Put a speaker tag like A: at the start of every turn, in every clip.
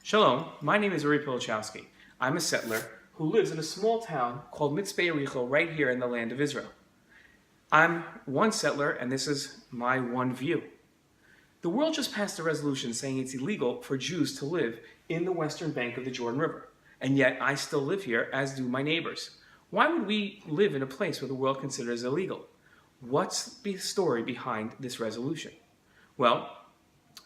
A: Shalom, my name is Pilichowski. I'm a settler who lives in a small town called Mitzpeh Yericho right here in the land of Israel. I'm one settler and this is my one view. The world just passed a resolution saying it's illegal for Jews to live in the western bank of the Jordan River. And yet I still live here, as do my neighbors. Why would we live in a place where the world considers illegal? What's the story behind this resolution? Well,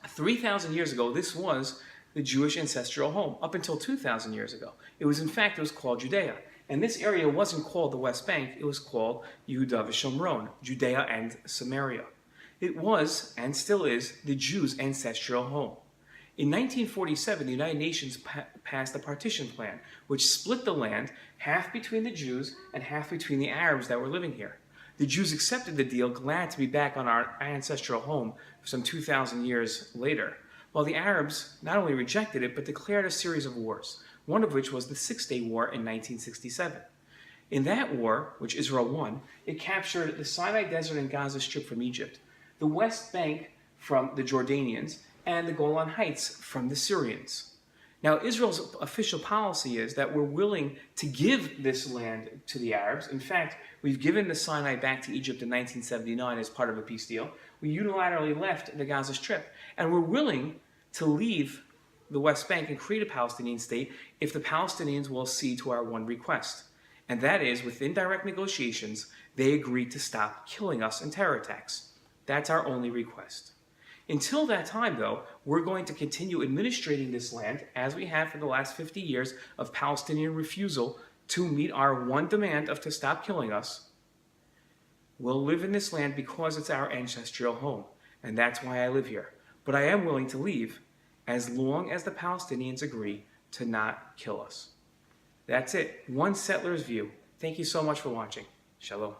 A: 3,000 years ago, this was the Jewish ancestral home. Up until 2,000 years ago, it was called Judea. And this area wasn't called the West Bank, it was called Yehuda v'Shomron, Judea and Samaria. It was, and still is, the Jews' ancestral home. In 1947, the United Nations passed a partition plan, which split the land half between the Jews and half between the Arabs that were living here. The Jews accepted the deal, glad to be back on our ancestral home some 2,000 years later, while the Arabs not only rejected it, but declared a series of wars, one of which was the Six-Day War in 1967. In that war, which Israel won, it captured the Sinai Desert and Gaza Strip from Egypt, the West Bank from the Jordanians, and the Golan Heights from the Syrians. Now, Israel's official policy is that we're willing to give this land to the Arabs. In fact, we've given the Sinai back to Egypt in 1979 as part of a peace deal. We unilaterally left the Gaza Strip, and we're willing to leave the West Bank and create a Palestinian state if the Palestinians will accede to our one request. And that is, within direct negotiations, they agreed to stop killing us in terror attacks. That's our only request. Until that time, though, we're going to continue administrating this land, as we have for the last 50 years of Palestinian refusal to meet our one demand of to stop killing us. We'll live in this land because it's our ancestral home, and that's why I live here. But I am willing to leave as long as the Palestinians agree to not kill us. That's it. One settler's view. Thank you so much for watching. Shalom.